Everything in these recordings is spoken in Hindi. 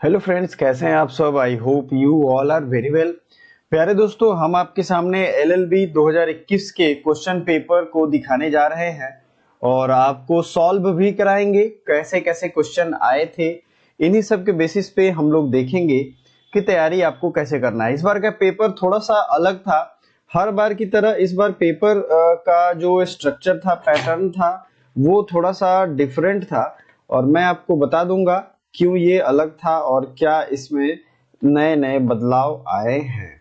हेलो फ्रेंड्स, कैसे हैं आप सब। I hope you all are very well. प्यारे दोस्तों, हम आपके सामने एलएलबी 2021 के क्वेश्चन पेपर को दिखाने जा रहे हैं और आपको सॉल्व भी कराएंगे। कैसे कैसे क्वेश्चन आए थे, इन्हीं सब के बेसिस पे हम लोग देखेंगे कि तैयारी आपको कैसे करना है। इस बार का पेपर थोड़ा सा अलग था। हर बार की तरह इस बार पेपर का जो स्ट्रक्चर था, पैटर्न था, वो थोड़ा सा डिफरेंट था और मैं आपको बता दूंगा क्यों ये अलग था और क्या इसमें नए नए बदलाव आए हैं।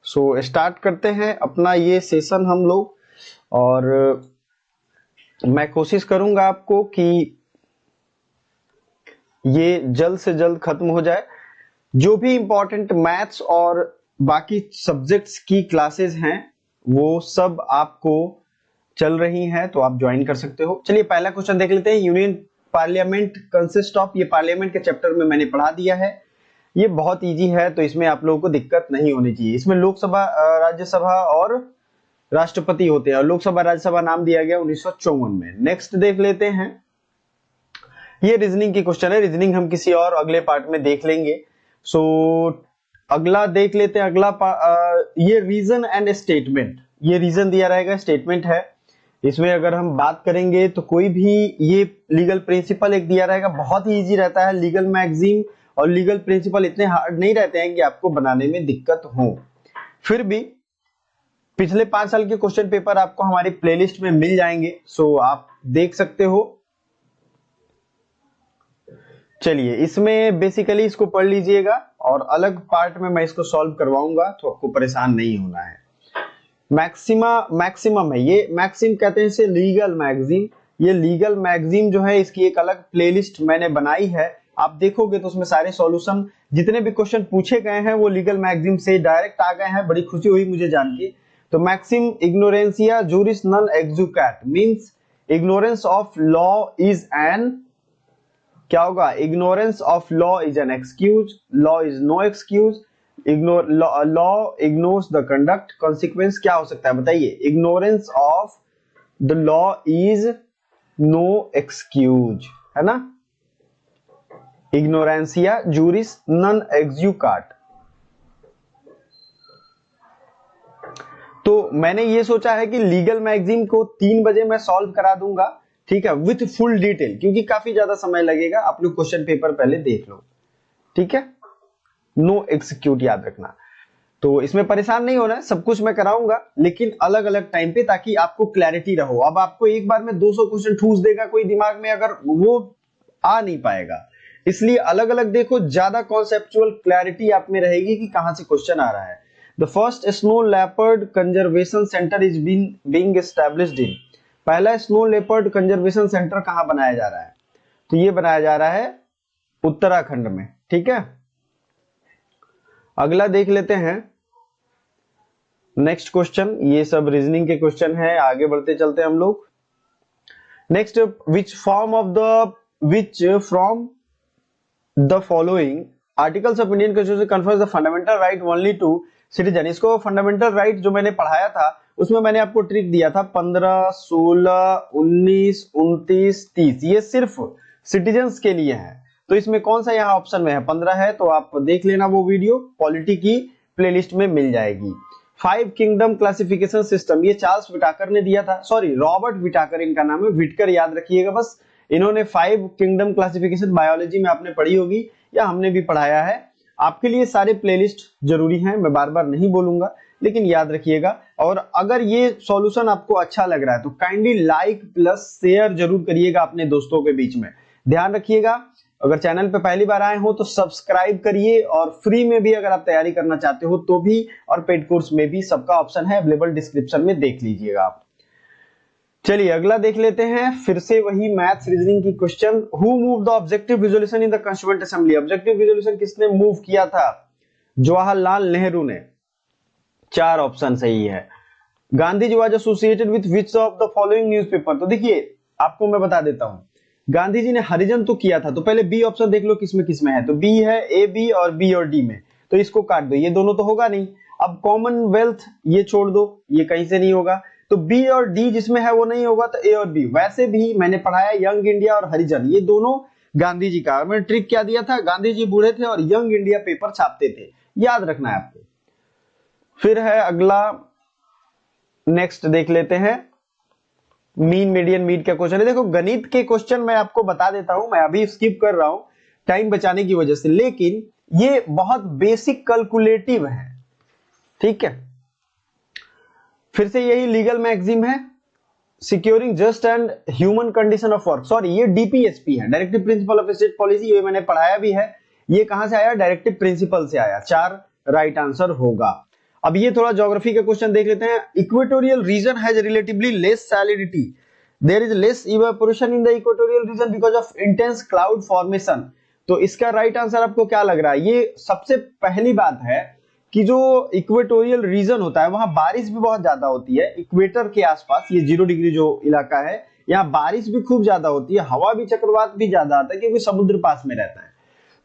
सो स्टार्ट करते हैं अपना ये सेशन हम लोग। और मैं कोशिश करूंगा आपको कि ये जल्द से जल्द खत्म हो जाए। जो भी इंपॉर्टेंट मैथ्स और बाकी सब्जेक्ट्स की क्लासेस हैं वो सब आपको चल रही हैं, तो आप ज्वाइन कर सकते हो। चलिए पहला क्वेश्चन देख लेते हैं। यूनियन पार्लियामेंट कंसिस्ट ऑफ, ये पार्लियामेंट के चैप्टर में मैंने पढ़ा दिया है। ये बहुत इजी है, तो इसमें आप लोगों को दिक्कत नहीं होनी चाहिए। इसमें लोकसभा, राज्यसभा और राष्ट्रपति होते हैं और लोकसभा राज्यसभा नाम दिया गया 1954 में। नेक्स्ट देख लेते हैं। ये रीजनिंग की क्वेश्चन है। रीजनिंग हम किसी और अगले पार्ट में देख लेंगे। सो अगला देख लेते हैं। ये रीजन एंड स्टेटमेंट, ये रीजन दिया रहेगा, स्टेटमेंट है। इसमें अगर हम बात करेंगे तो कोई भी ये लीगल प्रिंसिपल एक दिया रहेगा, बहुत ही इजी रहता है। लीगल मैगजीन और लीगल प्रिंसिपल इतने हार्ड नहीं रहते हैं कि आपको बनाने में दिक्कत हो। फिर भी पिछले 5 साल के क्वेश्चन पेपर आपको हमारी प्लेलिस्ट में मिल जाएंगे, सो आप देख सकते हो। चलिए इसमें बेसिकली इसको पढ़ लीजिएगा और अलग पार्ट में मैं इसको सॉल्व करवाऊंगा, तो आपको परेशान नहीं होना है। मैक्सिमम है, ये मैक्सिम कहते हैं इसे, लीगल मैगजीन। ये लीगल मैगजीन जो है, इसकी एक अलग प्लेलिस्ट मैंने बनाई है। आप देखोगे तो उसमें सारे सॉल्यूशन, जितने भी क्वेश्चन पूछे गए हैं वो लीगल मैगजीन से डायरेक्ट आ गए हैं। बड़ी खुशी हुई मुझे जान के। तो मैक्सिम इग्नोरेंसिया जूरिस नॉन एग्जुकेट means ignorance of law is an, क्या होगा, ignorance of law is an excuse, law is no excuse, ignore law ignores the conduct, consequence क्या हो सकता है बताइए। Ignorance of the law is no excuse, है ना। इग्नोरेंसिया जूरिस नॉन एग्जुकेट। तो मैंने ये सोचा है कि लीगल मैगजीन को 3 बजे मैं सॉल्व करा दूंगा, ठीक है, विथ फुल डिटेल, क्योंकि काफी ज्यादा समय लगेगा। आप लोग क्वेश्चन पेपर पहले देख लो, ठीक है। नो एक्सिक्यूट याद रखना। तो इसमें परेशान नहीं होना है, सब कुछ मैं कराऊंगा, लेकिन अलग अलग टाइम पे, ताकि आपको क्लैरिटी रहो। अब आपको एक बार में 200 क्वेश्चन ठूस देगा कोई दिमाग में, अगर वो आ नहीं पाएगा। इसलिए अलग अलग देखो, ज्यादा कॉन्सेप्चुअल क्लैरिटी आप में रहेगी कि कहां से क्वेश्चन आ रहा है। The first snow leopard conservation centre is being established in, पहला स्नो लेपर्ड कंजर्वेशन सेंटर कहां बनाया जा रहा है, तो ये बनाया जा रहा है उत्तराखंड में, ठीक है। अगला देख लेते हैं नेक्स्ट क्वेश्चन। ये सब रीजनिंग के क्वेश्चन है, आगे बढ़ते चलते हैं हम लोग। Next, which from the following articles of Indian constitution confers the fundamental right only to citizen. इसको फंडामेंटल राइट जो मैंने पढ़ाया था उसमें मैंने आपको ट्रिक दिया था 15, 16, 19, 29, 30, ये सिर्फ सिटीजन्स के लिए है। तो इसमें कौन सा यहाँ ऑप्शन में है, 15 है, तो आप देख लेना, वो वीडियो पॉलिटी की प्लेलिस्ट में मिल जाएगी। 5 किंगडम क्लासिफिकेशन सिस्टम, ये चार्ल्स विटाकर ने दिया था, सॉरी रॉबर्ट विटाकर इनका नाम है, विटकर याद रखिएगा बस। इन्होंने 5 किंगडम क्लासिफिकेशन बायोलॉजी में आपने पढ़ी होगी या हमने भी पढ़ाया है। आपके लिए सारे प्लेलिस्ट जरूरी हैं, मैं बार बार नहीं बोलूंगा, लेकिन याद रखिएगा। और अगर ये सॉल्यूशन आपको अच्छा लग रहा है तो काइंडली लाइक प्लस शेयर जरूर करिएगा अपने दोस्तों के बीच में। ध्यान रखिएगा, अगर चैनल पे पहली बार आए हो तो सब्सक्राइब करिए, और फ्री में भी अगर आप तैयारी करना चाहते हो तो भी, और पेड कोर्स में भी, सबका ऑप्शन है अवेलेबल, डिस्क्रिप्शन में देख लीजिएगा आप। चलिए अगला देख लेते हैं, फिर से वही मैथ्स रीजनिंग की question. Who move the objective visualisation in the constituent assembly, objective visualisation किसने मूव किया था, जवाहरलाल नेहरू ने। 4 ऑप्शन सही है। Gandhi ji was associated with which of the following newspaper, तो देखिए आपको मैं बता देता हूं, गांधी जी ने हरिजन तो किया था, तो पहले बी ऑप्शन देख लो किसमें किसमें है, तो बी है, ए बी और बी और डी में, तो इसको काट दो, ये दोनों तो होगा नहीं। अब कॉमनवेल्थ ये छोड़ दो, ये कहीं से नहीं होगा, तो बी और डी जिसमें है वो नहीं होगा, तो ए और बी। वैसे भी मैंने पढ़ाया यंग इंडिया और हरिजन, ये दोनों गांधी जी का। मैंने ट्रिक क्या दिया था, गांधी जी बूढ़े थे और यंग इंडिया पेपर छापते थे, याद रखना है आपको। फिर है अगला, नेक्स्ट देख लेते हैं, मीन मीडियन मीड का क्वेश्चन है। देखो गणित के क्वेश्चन मैं आपको बता देता हूं, मैं अभी स्किप कर रहा हूं टाइम बचाने की वजह से, लेकिन ये बहुत बेसिक कैलकुलेटिव है, ठीक है। फिर से यही लीगल मैक्सिम है, securing just and human condition of work, sorry ये डीपीएसपी है, directive principle of state policy, ये मैंने पढ़ाया भी है। ये कहां से आया, डायरेक्टिव प्रिंसिपल से आया, 4 राइट आंसर होगा। अब ये थोड़ा ज्योग्राफी का क्वेश्चन देख लेते हैं। Equatorial region has relatively less salinity, there is less evaporation in the equatorial region because of intense cloud formation. तो इसका राइट आंसर आपको क्या लग रहा है, ये सबसे पहली बात है कि जो इक्वेटोरियल रीजन होता है वहां बारिश भी बहुत ज्यादा होती है, इक्वेटर के आसपास, ये 0 डिग्री जो इलाका है, यहाँ बारिश भी खूब ज्यादा होती है, हवा भी, चक्रवात भी ज्यादा आता है क्योंकि समुद्र पास में रहता है।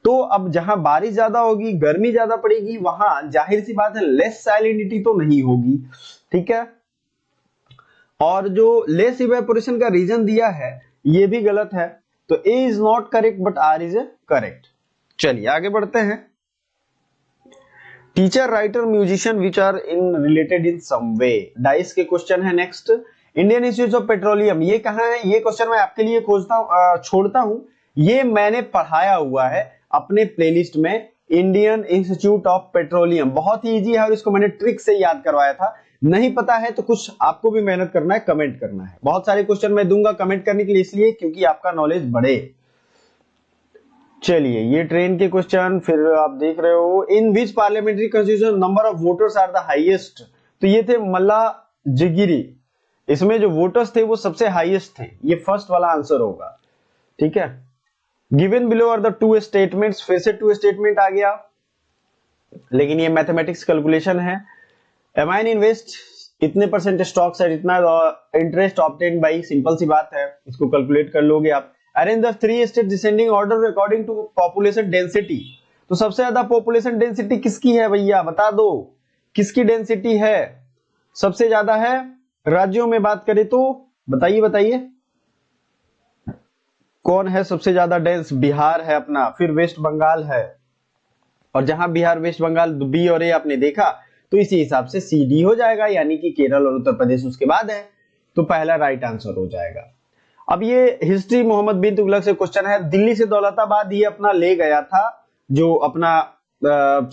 तो अब जहां बारिश ज्यादा होगी, गर्मी ज्यादा पड़ेगी, वहां जाहिर सी बात है लेस सैलिनिटी तो नहीं होगी, ठीक है। और जो लेस इवेपोरेशन का रीजन दिया है ये भी गलत है, तो A is not correct but R is correct. चलिए आगे बढ़ते हैं। Teacher, writer, musician which are in related in some way, dice के क्वेश्चन है। Next, Indian Institute of Petroleum, ये कहां है, ये क्वेश्चन मैं आपके लिए छोड़ता हूं, ये मैंने पढ़ाया हुआ है अपने प्लेलिस्ट में, इंडियन इंस्टीट्यूट ऑफ पेट्रोलियम, बहुत ही इजी है और इसको मैंने ट्रिक से याद करवाया था। नहीं पता है तो कुछ आपको भी मेहनत करना है, कमेंट करना है। बहुत सारे क्वेश्चन मैं दूंगा कमेंट करने के लिए, इसलिए क्योंकि आपका नॉलेज बढ़े। चलिए ये ट्रेन के क्वेश्चन, फिर आप देख रहे हो, in which parliamentary constitution number of voters are the highest, तो ये थे मल्लाजिगिरी, इसमें जो वोटर्स थे वो सबसे हाईएस्ट थे, ये फर्स्ट वाला आंसर होगा, ठीक है। Given below are the 2 statements, फिर से 2 स्टेटमेंट आ गया, लेकिन ये मैथमेटिक्स कैलकुलेशन है। एमाइन इन्वेस्ट इतने परसेंट स्टॉक्स है, इतना इंटरेस्ट ऑब्टेन बाई, सिंपल सी बात है, इसको कैलकुलेट कर लोगे आप। Arrange the 3 state descending order according to population density, तो सबसे ज्यादा पॉपुलेशन डेंसिटी किसकी है भैया, बता दो किसकी डेंसिटी है सबसे ज्यादा है राज्यों में बात करें तो, बताइए बताइए कौन है सबसे ज्यादा डेंस, बिहार है अपना, फिर वेस्ट बंगाल है, और जहां बिहार वेस्ट बंगाल बी और ए आपने देखा तो इसी हिसाब से सी डी हो जाएगा, यानी कि केरल और उत्तर प्रदेश उसके बाद है, तो पहला राइट आंसर हो जाएगा। अब ये हिस्ट्री मोहम्मद बिन तुगलक से क्वेश्चन है, दिल्ली से दौलताबाद ये अपना ले गया था, जो अपना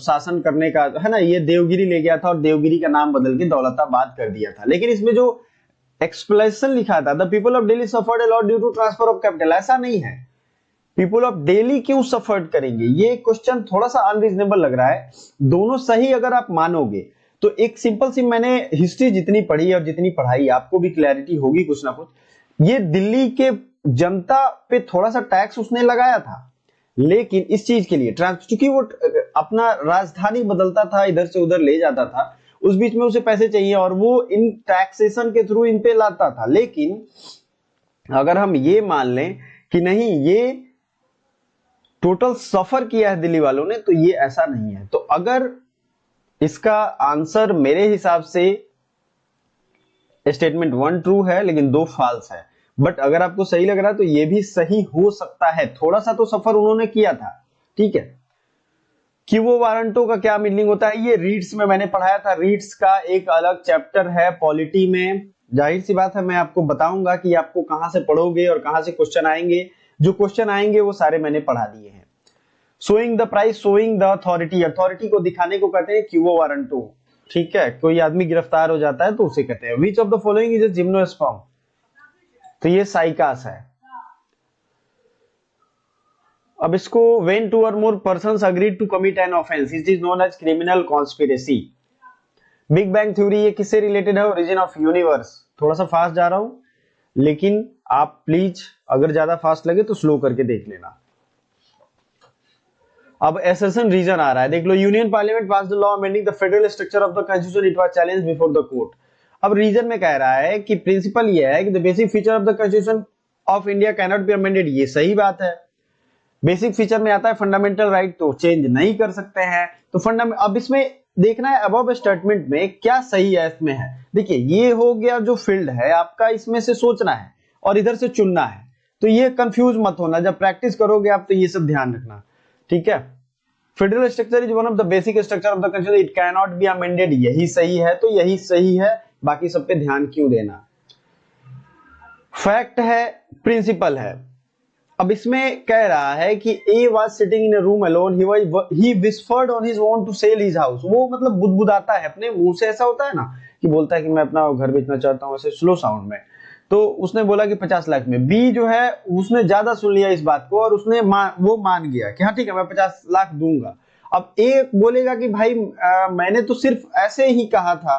शासन करने का है ना, ये देवगिरी ले गया था और देवगिरी का नाम बदल के दौलताबाद कर दिया था। लेकिन इसमें जो एक्सप्लेनेशन लिखा था, the people of Delhi suffered a lot due to transfer of capital, ऐसा नहीं है। पीपल ऑफ दिल्ली क्यों सफर्ड करेंगे, ये क्वेश्चन थोड़ा सा अनरीजनेबल लग रहा है। दोनों सही अगर आप मानोगे तो एक सिंपल सी, मैंने हिस्ट्री जितनी पढ़ी और जितनी पढ़ाई, आपको भी क्लैरिटी होगी कुछ ना कुछ, ये दिल्ली के जनता पे थोड़ा सा टैक्स उसने लगाया था, लेकिन इस चीज के लिए क्योंकि वो अपना राजधानी बदलता था, इधर से उधर ले जाता था, उस बीच में उसे पैसे चाहिए और वो इन टैक्सेशन के थ्रू इन पे लाता था। लेकिन अगर हम ये मान लें कि नहीं, ये टोटल सफर किया है दिल्ली वालों ने, तो ये ऐसा नहीं है। तो अगर इसका आंसर मेरे हिसाब से स्टेटमेंट 1 ट्रू है लेकिन 2 फॉल्स है, बट अगर आपको सही लग रहा है तो ये भी सही हो सकता है, थोड़ा सा तो सफर उन्होंने किया था, ठीक है। क्यूबो वारंटो का क्या मीनिंग होता है, ये रीड्स में मैंने पढ़ाया था, रीड्स का एक अलग चैप्टर है पॉलिटी में, जाहिर सी बात है मैं आपको बताऊंगा कि आपको कहां से पढ़ोगे और कहां से क्वेश्चन आएंगे, जो क्वेश्चन आएंगे वो सारे मैंने पढ़ा दिए हैं। Showing the price, showing the authority, authority को दिखाने को कहते हैं क्यूबो वारंटो, ठीक है। कोई आदमी गिरफ्तार हो जाता है तो उसे कहते हैं। विच of the following is a gymnosperm, तो ये साइकास है। अब इसको when 2 or more persons agreed to commit an offense it is known as criminal conspiracy। Big bang theory ये किससे रिलेटेड है, ओरिजिन ऑफ यूनिवर्स। थोड़ा सा फास्ट जा रहा हूं, लेकिन आप प्लीज अगर ज्यादा फास्ट लगे तो स्लो करके देख लेना। अब एसेशन रीजन आ रहा है, देख लो, union parliament pass the law amending the federal structure of the constitution, it was challenged before the court. अब रीजन में कह रहा है कि प्रिंसिपल ये है कि the basic feature of the constitution of India can not be amended, ये सही बात है। बेसिक फीचर में आता है फंडामेंटल राइट, तो चेंज नहीं कर सकते हैं। तो अब इसमें देखना है अबव स्टेटमेंट में क्या सही है इसमें है। देखिए ये हो गया जो फील्ड है आपका, इसमें से सोचना है और इधर से चुनना है। तो ये कंफ्यूज मत होना, जब प्रैक्टिस करोगे आप तो ये सब ध्यान रखना, ठीक है। Federal structure is one of the basic structure of the constitution, it can not be amended, यही सही है तो यही सही है, बाकी सब पे ध्यान क्यों देना। फैक्ट है, प्रिंसिपल है। अब इसमें कह रहा है कि A was sitting in a room alone, he whispered on his want to sell his house, वो मतलब बुदबुदाता है अपने मुंह से, ऐसा होता है ना कि बोलता है कि मैं अपना घर बेचना चाहता हूं, ऐसे स्लो साउंड में। तो उसने बोला कि 50 लाख में। बी जो है उसने ज्यादा सुन लिया इस बात को और उसने वो मान गया कि हाँ ठीक है मैं 50 लाख दूंगा। अब ए बोलेगा कि भाई मैंने तो सिर्फ ऐसे ही कहा था।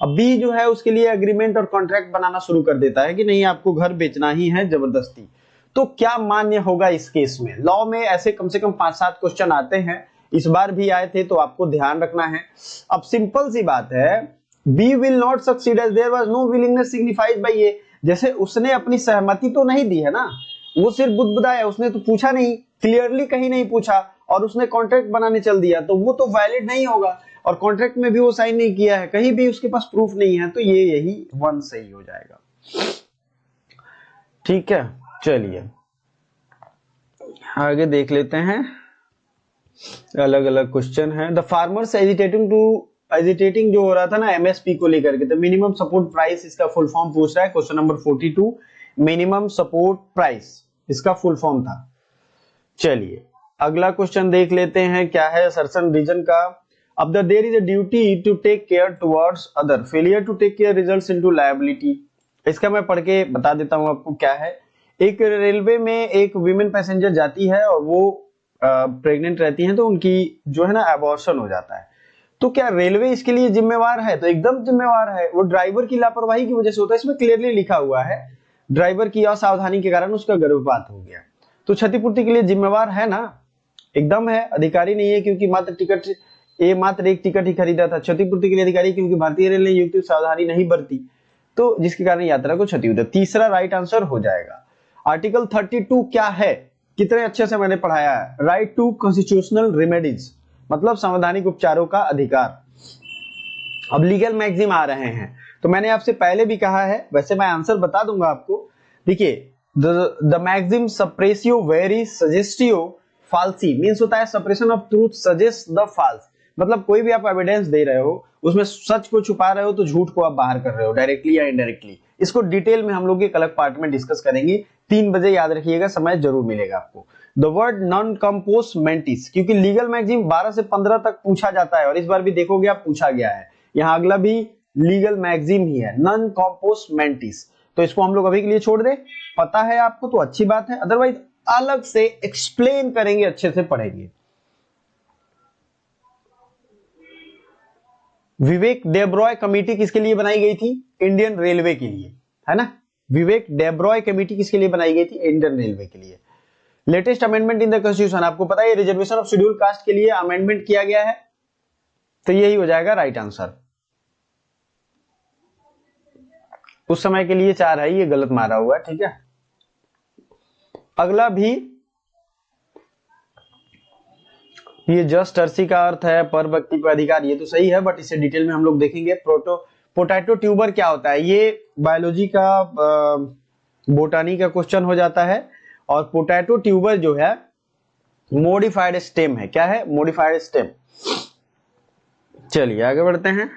अब बी जो है उसके लिए एग्रीमेंट और कॉन्ट्रैक्ट बनाना शुरू कर देता है कि नहीं आपको घर बेचना ही है जबरदस्ती। तो क्या मान्य होगा इस केस में? लॉ में ऐसे कम से कम 5-7 क्वेश्चन आते हैं, इस बार भी आए थे, तो आपको ध्यान रखना है। अब सिंपल सी बात है, B will not succeed as there was no willingness signified by A, जैसे उसने अपनी सहमति तो नहीं दी है ना, वो सिर्फ बुदबुदाया, उसने तो पूछा नहीं, क्लियरली कहीं नहीं पूछा और उसने कॉन्ट्रैक्ट बनाने चल दिया, तो वो तो वैलिड नहीं होगा। और कॉन्ट्रैक्ट में भी वो साइन नहीं किया है, कहीं भी उसके पास प्रूफ नहीं है, तो ये यही 1 सही हो जाएगा। ठीक है, चलिए आगे देख लेते हैं, अलग अलग क्वेश्चन है। द फार्मर्स एजिटेटिंग जो हो रहा था ना एमएसपी को लेकर के, तो मिनिमम सपोर्ट प्राइस इसका फुल फॉर्म पूछ रहा है, question number 42, minimum support price इसका फुल फॉर्म था। चलिए अगला क्वेश्चन देख लेते हैं, क्या है असर्शन रीजन का। अब there is a duty to take care towards other, failure to take care results into liability. इसका मैं पढ़ के बता देता हूं आपको क्या है। एक रेलवे में एक वीमेन पैसेंजर जाती है और वो प्रेग्नेंट रहती हैं, तो उनकी जो है ना अबॉर्शन हो जाता है। तो क्या रेलवे इसके लिए जिम्मेवार है? तो एकदम जिम्मेवार है, वो ड्राइवर की लापरवाही की वजह से होता है, इसमें क्लियरली लिखा हुआ है ड्राइवर की असावधानी के कारण उसका गर्भपात हो गया, तो क्षतिपूर्ति के लिए जिम्मेवार है ना, एकदम है, अधिकारी नहीं है क्योंकि मात्र एक टिकट ही खरीदा था। क्षतिपूर्ति के लिए अधिकारी क्योंकि भारतीय रेल ने युक्त सावधानी नहीं बरती, तो जिसके कारण यात्रा को क्षति हुई। तीसरा राइट आंसर हो जाएगा। आर्टिकल 32 क्या है, कितने अच्छे से मैंने पढ़ाया है, राइट टू कॉन्स्टिट्यूशनल रेमेडीज, मतलब संवैधानिक उपचारों का अधिकार। अब लीगल मैगजीम आ रहे हैं, तो मैंने आपसे पहले भी कहा है, वैसे मैं आंसर बता दूंगा आपको। देखिए द मैगजीम सप्रेसियो वेरी सजेस्टियो फाल्सी मींस होता है suppression of truth suggest the false, मतलब कोई भी आप एविडेंस दे रहे हो उसमें सच को छुपा रहे हो तो झूठ को आप बाहर कर रहे हो, डायरेक्टली या इनडायरेक्टली। इसको डिटेल में हम लोग एक अलग पार्ट में डिस्कस करेंगे। 3 बजे याद रखिएगा, समय जरूर मिलेगा आपको। The word non compost mantis, क्योंकि लीगल मैगजीम 12 से 15 तक पूछा जाता है और इस बार भी देखोगे आप पूछा गया है, यहाँ अगला भी लीगल मैगजीम ही है, नॉन कंपोस्ट मेंटिस। तो इसको हम लोग अभी के लिए छोड़ दे, पता है आपको तो अच्छी बात है, अदरवाइज अलग से एक्सप्लेन करेंगे, अच्छे से पढ़ेंगे। विवेक डेब्रॉय कमेटी किसके लिए बनाई गई थी? इंडियन रेलवे के लिए, है ना। विवेक डेब्रॉय कमेटी किसके लिए बनाई गई थी? इंडियन रेलवे के लिए। Latest amendment in the constitution, आपको पता है रिजर्वेशन ऑफ शेड्यूल कास्ट के लिए अमेंडमेंट किया गया है, तो यही हो जाएगा राइट आंसर। उस समय के लिए 4 है, ये गलत मारा हुआ है, ठीक है। अगला भी ये जस्ट अर्सी का अर्थ है पर व्यक्ति पर अधिकार, ये तो सही है, बट इसे डिटेल में हम लोग देखेंगे। पोटैटो ट्यूबर क्या होता है? ये बायोलॉजी का बोटानी का क्वेश्चन हो जाता है। और पोटैटो ट्यूबर जो है मॉडिफाइड स्टेम है, क्या है? Modified stem. चलिए आगे बढ़ते हैं।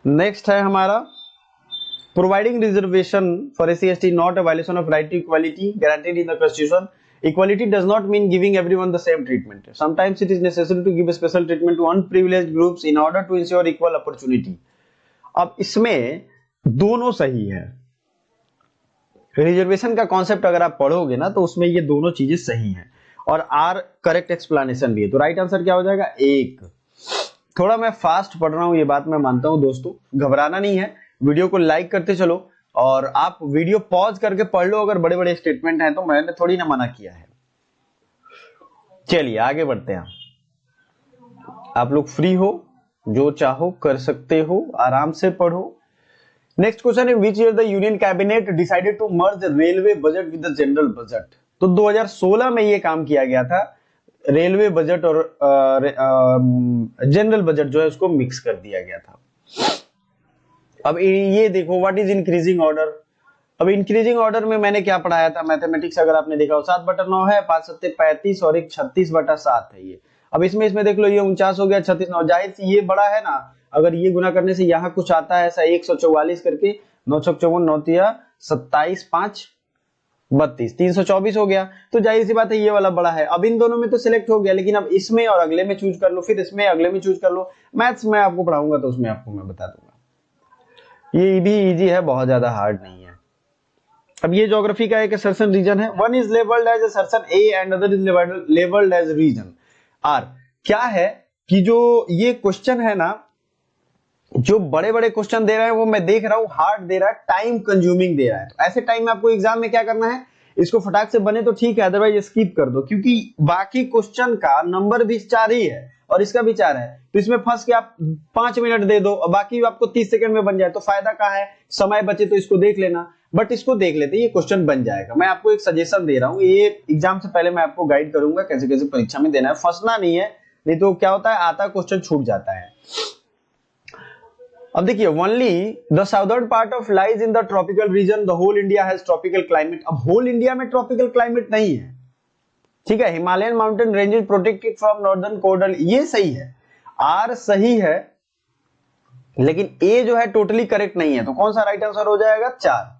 नेक्स्ट है हमारा providing reservation for SC ST not a violation of right to equality guaranteed in the constitution. Equality does not mean giving everyone the same treatment. Sometimes it is necessary to give a special treatment to unprivileged groups in order to ensure equal opportunity. अब इसमें दोनों सही है। रिजर्वेशन का कॉन्सेप्ट अगर आप पढ़ोगे ना तो उसमें ये दोनों चीजें सही हैं और आर करेक्ट एक्सप्लेनेशन भी है, तो राइट आंसर क्या हो जाएगा? 1। थोड़ा मैं फास्ट पढ़ रहा हूं, ये बात मैं मानता हूं दोस्तों, घबराना नहीं है, वीडियो को लाइक करते चलो और आप वीडियो पॉज करके पढ़ लो अगर बड़े बड़े स्टेटमेंट हैं तो, मैंने थोड़ी ना मना किया है। चलिए आगे बढ़ते हैं। आप लोग फ्री हो, जो चाहो कर सकते हो, आराम से पढ़ो। नेक्स्ट क्वेश्चन है which year the union cabinet decided to merge railway budget with the general budget. तो 2016 में ये काम किया गया था, रेलवे बजट और जनरल बजट जो है उसको मिक्स कर दिया गया था। अब ये देखो व्हाट इज इंक्रीजिंग ऑर्डर, अब इंक्रीजिंग ऑर्डर में मैंने क्या पढ़ाया था मैथमेटिक्स, अगर आपने देखा हो 7/9 है, 5 सत्ते 35 और एक 36/7 है ये। अब इसमें देख लो ये 49 हो गया, 36 9, जाहिर सी ये बड़ा है ना, अगर ये गुना करने से यहाँ कुछ आता है ऐसा 144 करके, 9 छक 54, 9 तिया 27, 5 32, 324 हो गया। तो जाहिर सी बात है ये वाला बड़ा है। अब इन दोनों में तो सिलेक्ट हो गया, लेकिन अब इसमें और अगले में चूज कर लो, फिर इसमें अगले में चूज कर लो। मैथ्स में आपको पढ़ाऊंगा तो उसमें आपको मैं बता दूंगा, ये भी इजी है, बहुत ज्यादा हार्ड नहीं है। अब ये ज्योग्राफी का एक सर्टेन रीजन है, one is labelled as a certain A and other is labelled as region R. क्या है कि जो ये क्वेश्चन है ना, जो बड़े बड़े क्वेश्चन दे रहे हैं वो मैं देख रहा हूं हार्ड दे रहा है, टाइम कंज्यूमिंग दे रहा है। तो ऐसे टाइम में आपको एग्जाम में क्या करना है, इसको फटाक से बने तो ठीक है, अदरवाइज स्किप कर दो, क्योंकि बाकी क्वेश्चन का नंबर भी 4 ही है और इसका भी 4 है। तो इसमें फंस के आप 5 मिनट दे दो और बाकी आपको 30 सेकंड में बन जाए तो फायदा क्या है, समय बचे तो इसको देख लेना। बट इसको देख लेते ये क्वेश्चन बन जाएगा। मैं आपको एक सजेशन दे रहा हूं, ये एग्जाम से पहले मैं आपको गाइड करूंगा कैसे कैसे परीक्षा में देना है, फंसना नहीं है, नहीं तो क्या होता है आता क्वेश्चन छूट जाता है। अब देखिए, only the southern part of lies in the tropical region, the whole India has tropical climate. अब होल इंडिया में ट्रॉपिकल क्लाइमेट नहीं है, ठीक है। Himalayan mountain ranges protected from northern cold, ये सही है, आर सही है, लेकिन ए जो है टोटली करेक्ट नहीं है। तो कौन सा राइट आंसर हो जाएगा, 4।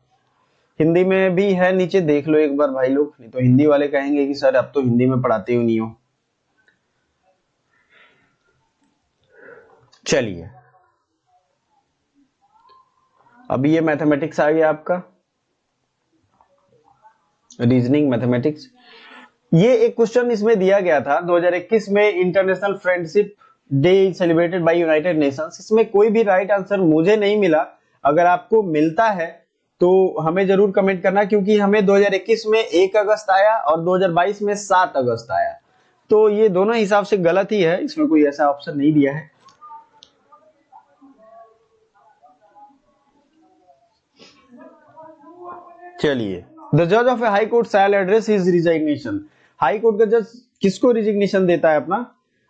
हिंदी में भी है, नीचे देख लो एक बार भाई लोग, नहीं तो हिंदी वाले कहेंगे कि सर अब तो हिंदी में पढ़ाते ही नहीं हो। चलिए, अभी ये मैथमेटिक्स आ गया आपका, रीजनिंग मैथमेटिक्स। ये एक क्वेश्चन इसमें दिया गया था 2021 में, international friendship day celebrated by United Nations. इसमें कोई भी राइट आंसर मुझे नहीं मिला, अगर आपको मिलता है तो हमें जरूर कमेंट करना, क्योंकि हमें 2021 में 1 अगस्त आया और 2022 में 7 अगस्त आया, तो ये दोनों हिसाब से गलत ही है, इसमें कोई ऐसा ऑप्शन नहीं दिया है। चलिए, द जज of A high court shell address his resignation. High court का जज किसको रिजिग्नेशन देता है अपना,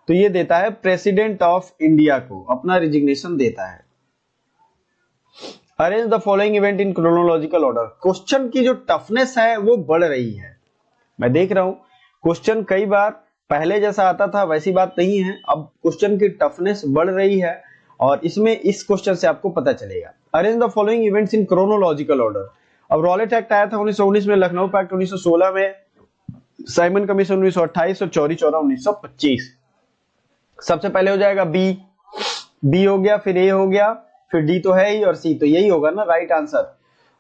तो ये देता है प्रेसिडेंट ऑफ इंडिया को अपना रिजिग्नेशन देता है। Arrange the following event in chronological order. Question की जो टफनेस है वो बढ़ रही है, मैं देख रहा हूं क्वेश्चन कई बार पहले जैसा आता था वैसी बात नहीं है, अब क्वेश्चन की टफनेस बढ़ रही है और इसमें इस क्वेश्चन से आपको पता चलेगा। Arrange the following events in chronological order. अब रॉलेट एक्ट आया था 1919 में, लखनऊ पैक्ट 1916 में, साइमन कमीशन 1928 और चौरी चौरा 1925। सबसे पहले हो जाएगा बी हो गया, फिर ए हो गया, फिर डी तो है ही और सी, तो यही होगा ना राइट आंसर,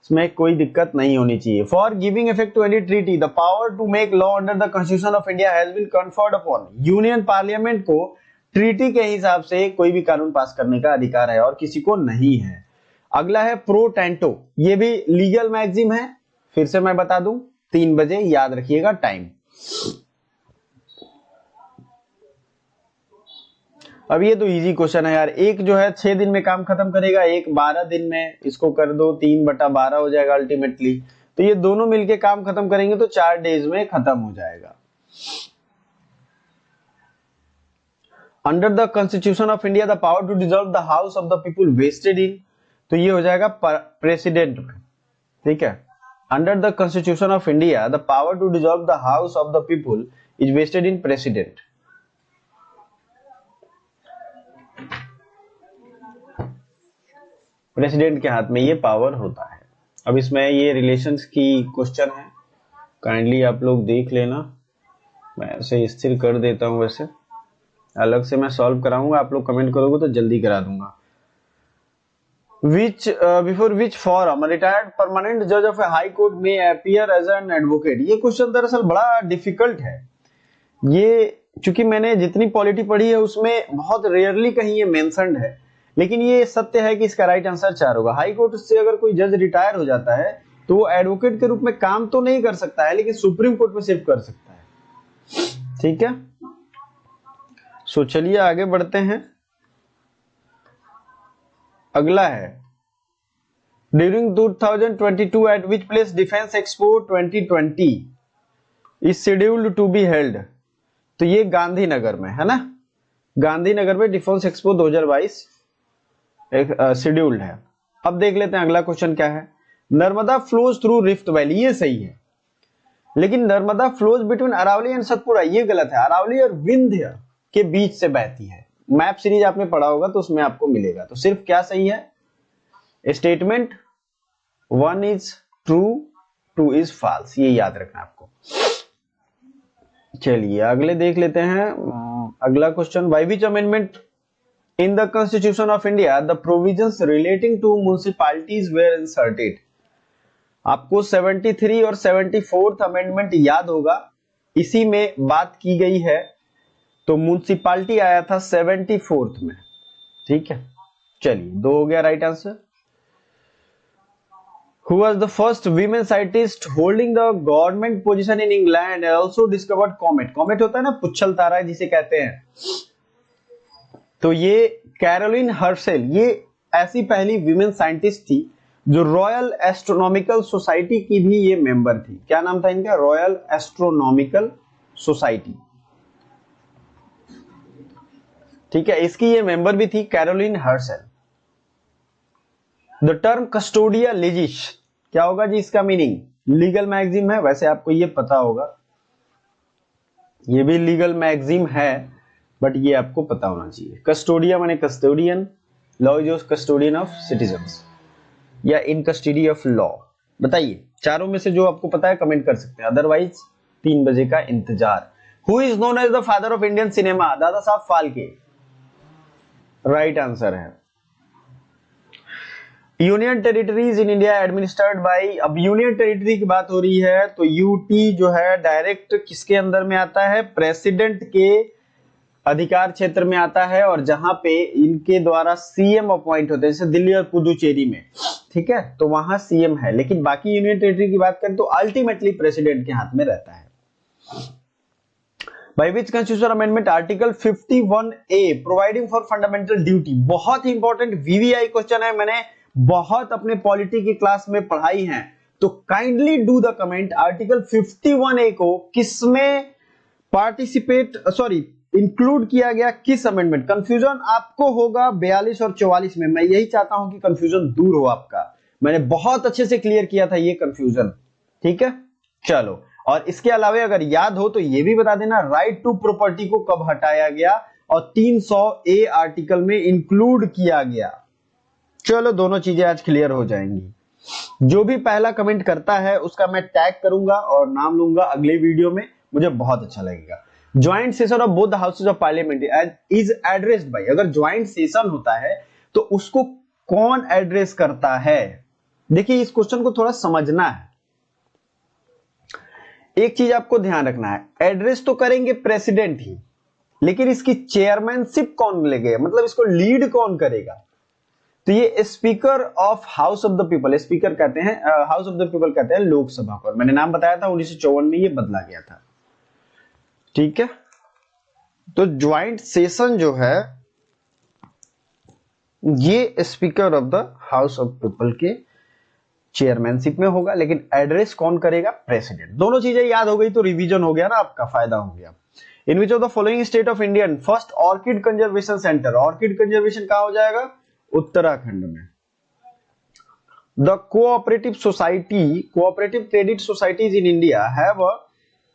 इसमें कोई दिक्कत नहीं होनी चाहिए। For giving effect to any treaty, the power to make law under the constitution of India has been conferred upon. Union parliament को ट्रीटी के हिसाब से कोई भी कानून पास करने का अधिकार है और किसी को नहीं है। अगला है प्रो टेंटो, ये भी लीगल मैक्सिम है, फिर से मैं बता दूं 3 बजे याद रखिएगा टाइम। अब ये तो इजी क्वेश्चन है यार, एक जो है 6 दिन में काम खत्म करेगा, एक 12 दिन में, इसको कर दो 3/12 हो जाएगा अल्टीमेटली, तो ये दोनों मिलके काम खत्म करेंगे तो 4 डेज में खत्म हो जाएगा। Under the constitution of India the power to dissolve the house of the people vested in, तो ये हो जाएगा प्रेसिडेंट में, ठीक है। Under the constitution of India the power to dissolve the house of the people is vested in president. President के हाथ में ये पावर होता है। अब इसमें ये रिलेशंस की क्वेश्चन है, काइंडली आप लोग देख लेना, मैं ऐसे स्थिर कर देता हूं, वैसे अलग से मैं सॉल्व कराऊंगा, आप लोग कमेंट करोगे तो जल्दी करा दूंगा। Which before which forum a retired permanent judge of a high court may appear as an advocate। ये क्वेश्चन दरअसल बड़ा डिफिकल्ट है, ये चूंकि मैंने जितनी पॉलिटी पढ़ी है उसमें बहुत रेयरली कहीं ये मेंशन्ड है, लेकिन ये सत्य है कि इसका राइट आंसर 4 होगा। हाई कोर्ट से अगर कोई जज रिटायर हो जाता है तो वो एडवोकेट के रूप में काम तो नहीं कर सकता है, लेकिन सुप्रीम कोर्ट में शिफ्ट कर सकता है, ठीक है। सो चलिए आगे बढ़ते हैं। अगला है during 2022 at which place defence expo 2020 is scheduled to be held, तो ये गांधीनगर में है ना, गांधीनगर में डिफेंस एक्सपो 2022 शेड्यूल्ड है। अब देख लेते हैं अगला क्वेश्चन क्या है। Narmada flows through rift valley, ये सही है, लेकिन Narmada flows between Aravalli and Satpura, ये गलत है। अरावली और विंध्य के बीच से बहती है। मैप सीरीज आपने पढ़ा होगा तो उसमें आपको मिलेगा। तो सिर्फ क्या सही है, statement 1 is true, 2 is false, ये याद रखना आपको। चलिए अगले देख लेते हैं। अगला question, by which amendment in the constitution of India the provisions relating to municipalities were inserted. आपको 73 और 74th अमेंडमेंट याद होगा, इसी में बात की गई है। तो म्युनिसिपैलिटी आया था 74th में, ठीक है। चलिए 2 हो गया right answer. Who was the first women scientist holding the government position in England and also discovered comet? Comet होता है ना पुच्छल तारा जिसे कहते हैं। तो ये कैरोलिन हर्शेल, ये ऐसी पहली विमेन साइंटिस्ट थी जो रॉयल एस्ट्रोनॉमिकल सोसाइटी की भी ये मेंबर थी। क्या नाम था इनका? रॉयल एस्ट्रोनॉमिकल सोसाइटी, ठीक है, इसकी ये मेंबर भी थी Caroline Herschel. The term custodia legis क्या होगा जी इसका मीनिंग? लीगल मैगजीम है, वैसे आपको ये पता होगा, ये भी लीगल मैगजीम है, बट ये आपको पता होना चाहिए। कस्टोडिया माने custodian, law is custodian of citizens या इन कस्टडी ऑफ लॉ। बताइए चारों में से जो आपको पता है कमेंट कर सकते हैं, अदरवाइज 3 बजे का इंतजार। Who is known as the father of Indian cinema? Dada Saheb Phalke, right answer है। Union territories in India administered by, अब यूनियन टेरिटरी की बात हो रही है तो यूटी जो है डायरेक्ट किसके अंदर में आता है? प्रेसिडेंट के अधिकार क्षेत्र में आता है, और जहां पे इनके द्वारा सीएम अपॉइंट होते हैं, जैसे दिल्ली और पुदुचेरी में, ठीक है, तो वहां सीएम है। लेकिन बाकी यूनियन टेरिटरी की बात करें तो अल्टीमेटली प्रेसिडेंट के हाथ में रहता है। By which constitutional amendment article 51A providing for fundamental duty, बहुत ही इंपॉर्टेंट वीवीआई क्वेश्चन है, मैंने बहुत अपने पॉलिटी की क्लास में पढ़ाई है, तो kindly do the comment article 51A को किसमें पार्टिसिपेट इंक्लूड किया गया, किस अमेंडमेंट? कंफ्यूजन आपको होगा 42 और 44 में, मैं यही चाहता हूं कि कंफ्यूजन दूर हो आपका, मैंने बहुत अच्छे से क्लियर किया था ये कंफ्यूजन, ठीक है। चलो, और इसके अलावा अगर याद हो तो ये भी बता देना राइट टू प्रॉपर्टी को कब हटाया गया और 300A आर्टिकल में इंक्लूड किया गया। चलो दोनों चीजें आज क्लियर हो जाएंगी। जो भी पहला कमेंट करता है उसका मैं टैग करूंगा और नाम लूंगा अगले वीडियो में, मुझे बहुत अच्छा लगेगा। Joint session of both the houses of parliament is addressed by, अगर ज्वाइंट सेशन होता है तो उसको कौन एड्रेस करता है? देखिए इस क्वेश्चन को थोड़ा समझना है, एक चीज आपको ध्यान रखना है, एड्रेस तो करेंगे प्रेसिडेंट ही, लेकिन इसकी चेयरमैनशिप कौन लेगा, मतलब इसको लीड कौन करेगा? तो ये speaker of house of the people, speaker कहते हैं, हाउस ऑफ द पीपल कहते हैं लोकसभा को। मैंने नाम बताया था 1954 में ये बदला गया था, ठीक है। तो ज्वाइंट सेशन जो है ये speaker of the house of people के चेयरमैनशिप में होगा, लेकिन एड्रेस कौन करेगा? प्रेसिडेंट। दोनों चीजें याद हो गई तो रिवीजन हो गया ना आपका, फायदा हो गया। In which of the following state of Indian first orchid conservation centre? Orchid conservation कहां हो जाएगा? उत्तराखंड में। The cooperative society, cooperative credit societies in India have,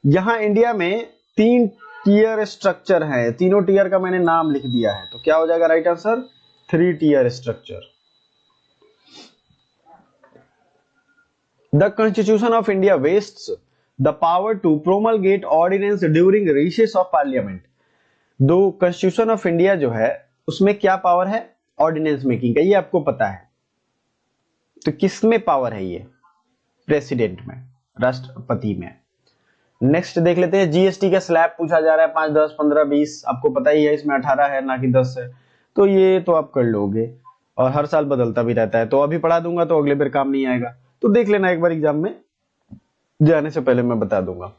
यहां इंडिया में 3 टीयर स्ट्रक्चर है, तीनों टीयर का मैंने नाम लिख दिया है, तो क्या हो जाएगा right answer? 3 tier structure. The Constitution of India vests the power to promulgate ordinance during recess of Parliament. दो Constitution of India जो है उसमें क्या पावर है? ऑर्डिनेंस मेकिंग का, ये आपको पता है। तो किसमें पावर है ये? प्रेसिडेंट में, राष्ट्रपति में। नेक्स्ट देख लेते हैं, जीएसटी का स्लैब पूछा जा रहा है 5, 10, 15, 20, आपको पता ही है इसमें 18 है ना कि 10 है, तो ये तो आप कर लोगे और हर साल बदलता भी रहता है, तो अभी पढ़ा दूंगा तो अगले बार काम नहीं आएगा, तो देख लेना एक बार एग्जाम में जाने से पहले मैं बता दूंगा।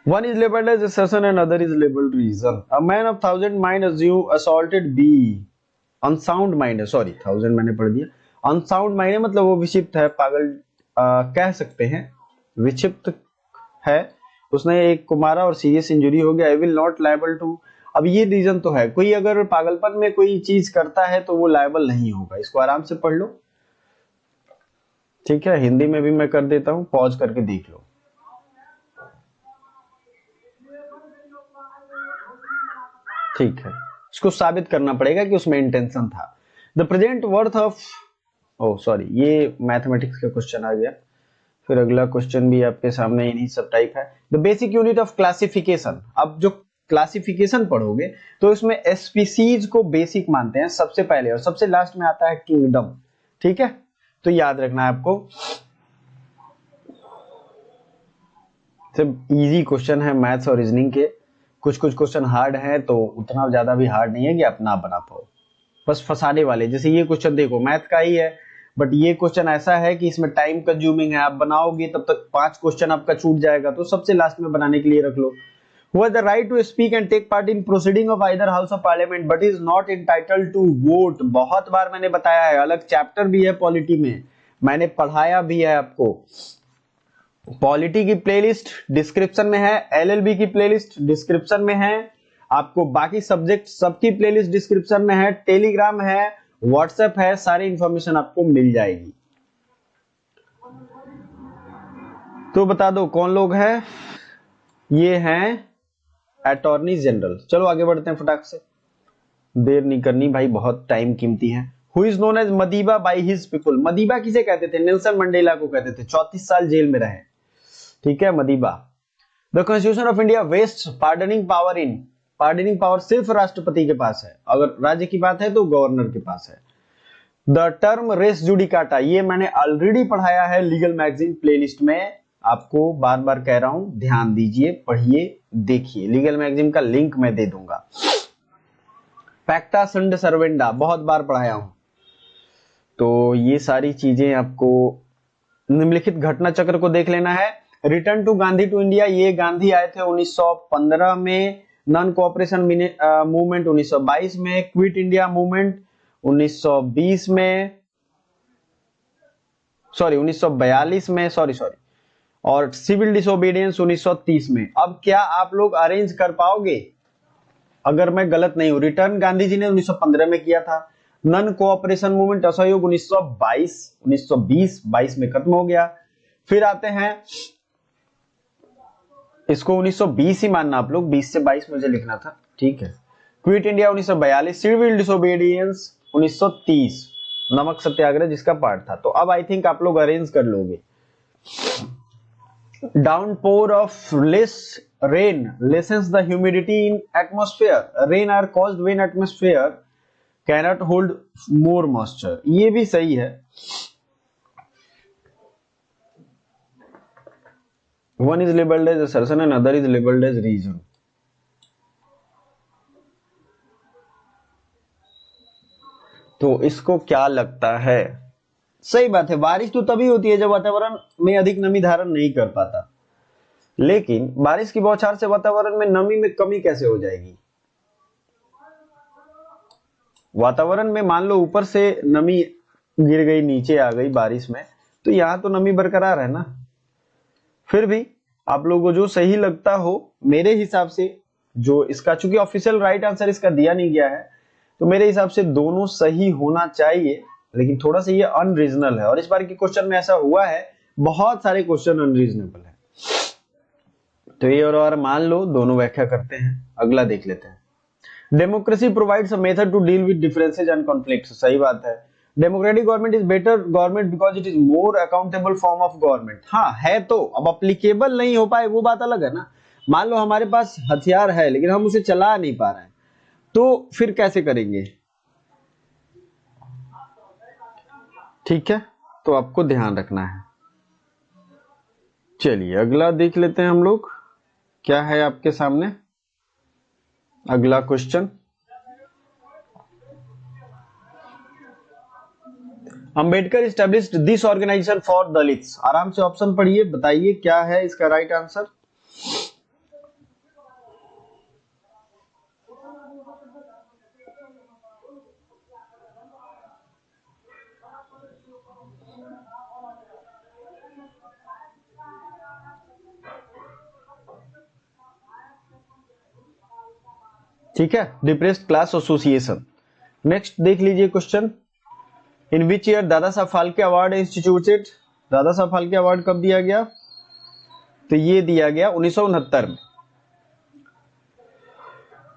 One is labeled as assertion and other is labeled reason. A man of 1,000 mind assaulted B. Unsound mind है, सॉरी 1000 मैंने पढ़ दिया। अनसाउंड माइंड मतलब वो विक्षिप्त है, पागल कह सकते हैं, विक्षिप्त है, उसने एक को मारा और सीरियस इंजरी हो गया। I will not liable to, अब ये रीजन तो है, कोई अगर पागलपन में कोई चीज करता है तो वो लायबल नहीं होगा, इसको आराम से पढ़ लो। ठीक है, हिंदी में भी मैं कर देता हूं, पॉज करके देख लो। ठीक है, इसको साबित करना पड़ेगा कि उसमें इंटेंशन था। The present worth of, oh sorry, ये मैथमेटिक्स का क्वेश्चन आ गया। फिर अगला क्वेश्चन भी आपके सामने इन्हीं सब टाइप है। The basic unit of classification. अब जो क्लासिफिकेशन पढ़ोगे तो इसमें स्पीसीज को बेसिक मानते हैं सबसे पहले, और सबसे लास्ट में आता है किंगडम। ठीक है, तो याद रखना है आपको। सिर्फ इजी क्वेश्चन है मैथ्स और रीजनिंग के, कुछ कुछ क्वेश्चन हार्ड है, तो उतना ज्यादा भी हार्ड नहीं है कि आप ना बना पाओ, बस फंसाने वाले। जैसे ये क्वेश्चन देखो, मैथ का ही है, बट ये क्वेश्चन ऐसा है कि इसमें टाइम कंज्यूमिंग है, आप बनाओगे तब तक 5 क्वेश्चन आपका छूट जाएगा, तो सबसे लास्ट में बनाने के लिए रख लो। Who has the right to speak and take part in proceeding of either house of parliament but is not entitled to vote। बहुत बार मैंने बताया है, अलग चैप्टर भी है पॉलिटी में, मैंने पढ़ाया भी है आपको। पॉलिटी की प्लेलिस्ट डिस्क्रिप्शन में है, एलएलबी की प्लेलिस्ट डिस्क्रिप्शन में है, आपको बाकी सब्जेक्ट सबकी प्लेलिस्ट डिस्क्रिप्शन में है, टेलीग्राम है, व्हाट्सएप है, सारी इंफॉर्मेशन आपको मिल जाएगी। तो बता दो कौन लोग हैं, ये हैं अटॉर्नी जनरल। चलो आगे बढ़ते हैं फटाक से, देर नहीं करनी भाई, बहुत टाइम कीमती है। Who is known as Madiba by his people. Madiba किसे कहते थे? नेल्सन मंडेला को कहते थे, 34 साल जेल में रहे। ठीक है, Madiba. The constitution of India vest pardoning power in. Pardoning power सिर्फ राष्ट्रपति के पास है, अगर राज्य की बात है तो गवर्नर के पास है। द टर्म रेस जुडिकाटा, ये मैंने ऑलरेडी पढ़ाया है लीगल मैगजीन प्लेलिस्ट में, आपको बार बार कह रहा हूं, ध्यान दीजिए, पढ़िए, देखिए, लीगल मैगजीन का लिंक मैं दे दूंगा। पैक्टा sunt servanda बहुत बार पढ़ाया हूं। तो ये सारी चीजें आपको, निम्नलिखित घटना चक्र को देख लेना है। Return to Gandhi to India, ये गांधी आए थे 1915 में, नॉन कोऑपरेशन मूवमेंट 1922 में, क्विट इंडिया मूवमेंट 1920 में, सॉरी 1942 में, सॉरी, और सिविल डिसोबीडियंस 1930 में। अब क्या आप लोग अरेंज कर पाओगे? अगर मैं गलत नहीं हूं, रिटर्न गांधी जी ने 1915 में किया था, नॉन कोऑपरेशन मूवमेंट असहयोग 1922 22 में खत्म हो गया। फिर आते हैं, इसको 1920 ही मानना आप लोग, 20 से 22 मुझे लिखना था, ठीक है। क्विट इंडिया 1942, सिविल डिसोबीडियंस 1930, नमक सत्याग्रह जिसका पार्ट था। तो अब आई थिंक आप लोग अरेंज कर लोगे। Downpour of less rain lessens the humidity in atmosphere. Rain are caused when atmosphere cannot hold more moisture. ये भी सही है। One is labeled as assertion and other is labeled as reason. तो इसको क्या लगता है? सही बात है, बारिश तो तभी होती है जब वातावरण में अधिक नमी धारण नहीं कर पाता, लेकिन बारिश की बौछार से वातावरण में नमी में कमी कैसे हो जाएगी? वातावरण में मान लो ऊपर से नमी गिर गई, नीचे आ गई बारिश में, तो यहां तो नमी बरकरार है ना। फिर भी आप लोगों को जो सही लगता हो, मेरे हिसाब से जो इसका, चूंकि ऑफिशियल राइट आंसर इसका दिया नहीं गया है, तो मेरे हिसाब से दोनों सही होना चाहिए, लेकिन थोड़ा सा ये अनरीजनल है, और इस बार के क्वेश्चन में ऐसा हुआ है, बहुत सारे क्वेश्चन अनरीजनेबल है। तो ये और मान लो, दोनों व्याख्या करते हैं। अगला देख लेते हैं। Democracy provides a method to deal with differences and conflicts. सही बात है। Democratic government is better government because it is more accountable form of government. हाँ है, तो अब अप्लीकेबल नहीं हो पाए वो बात अलग है ना। मान लो हमारे पास हथियार है लेकिन हम उसे चला नहीं पा रहे हैं, तो फिर कैसे करेंगे? ठीक है, तो आपको ध्यान रखना है। चलिए अगला देख लेते हैं हम लोग, क्या है आपके सामने अगला question. Ambedkar established this organization for Dalits. आराम से ऑप्शन पढ़िए, बताइए क्या है इसका राइट आंसर। ठीक है, डिप्रेस्ड क्लास एसोसिएशन। नेक्स्ट देख लीजिए क्वेश्चन। इन विच ईयर दादा साहब फाल्के अवार्ड इंस्टीट्यूटेड। दादा साहब फाल्के अवार्ड कब दिया गया? तो ये दिया गया 1969 में।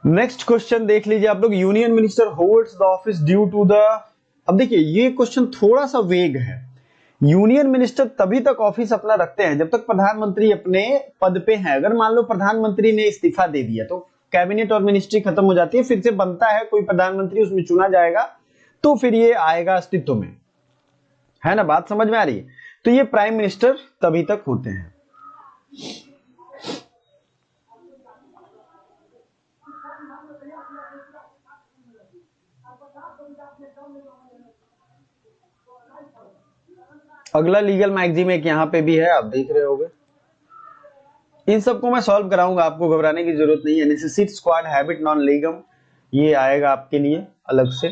नेक्स्ट क्वेश्चन देख लीजिए आप लोग, union minister holds the office due to the, अब देखिए ये क्वेश्चन थोड़ा सा वेग है। यूनियन मिनिस्टर तभी तक ऑफिस अपना रखते हैं जब तक प्रधानमंत्री अपने पद पे हैं। अगर मान लो प्रधानमंत्री ने इस्तीफा दे दिया तो कैबिनेट और मिनिस्ट्री खत्म हो जाती है, फिर से बनता है कोई प्रधानमंत्री, उसमें चुना जाएगा, तो फिर ये आएगा अस्तित्व में, है ना? बात समझ में आ रही है? तो ये प्राइम मिनिस्टर तभी तक होते हैं। अगला लीगल मैगजीम एक यहाँ पे भी है, आप देख रहे होगे। इन सबको मैं सॉल्व कराऊंगा, आपको घबराने की जरूरत नहीं है। नेसेसिटी, स्क्वाड, हैबिट, नॉन लीगम, ये आएगा आपके लिए अलग से,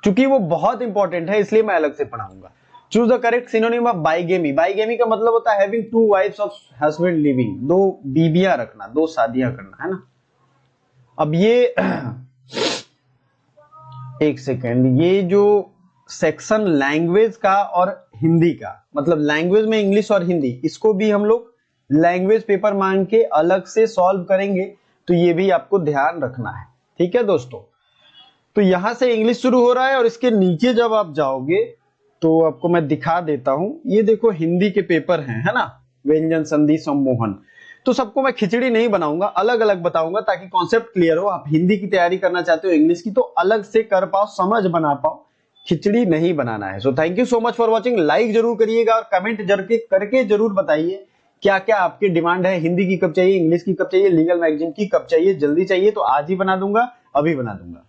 क्योंकि वो बहुत इंपॉर्टेंट है इसलिए मैं अलग से पढ़ाऊंगा। Choose the correct synonym of bigamy. Bigamy का मतलब होता है having two wifes of husband living, दो बीबियां रखना, दो शादियां करना, है ना? अब ये एक सेकेंड, ये जो सेक्शन लैंग्वेज का और हिंदी का, मतलब लैंग्वेज में इंग्लिश और हिंदी, इसको भी हम लोग लैंग्वेज पेपर मांग के अलग से सॉल्व करेंगे, तो ये भी आपको ध्यान रखना है, ठीक है दोस्तों? तो यहां से इंग्लिश शुरू हो रहा है और इसके नीचे जब आप जाओगे तो आपको मैं दिखा देता हूं, ये देखो हिंदी के पेपर हैं, है ना? व्यंजन, संधि, सम्मोहन। तो सबको मैं खिचड़ी नहीं बनाऊंगा, अलग अलग बताऊंगा ताकि कॉन्सेप्ट क्लियर हो। आप हिंदी की तैयारी करना चाहते हो, इंग्लिश की, तो अलग से कर पाओ, समझ बना पाओ, खिचड़ी नहीं बनाना है। So thank you so much for watching. Like जरूर करिएगा और कमेंट करके जरूर बताइए क्या क्या आपकी डिमांड है, हिंदी की कब चाहिए, इंग्लिश की कब चाहिए, लीगल मैगजीन की कब चाहिए। जल्दी चाहिए तो आज ही बना दूंगा, अभी बना दूंगा।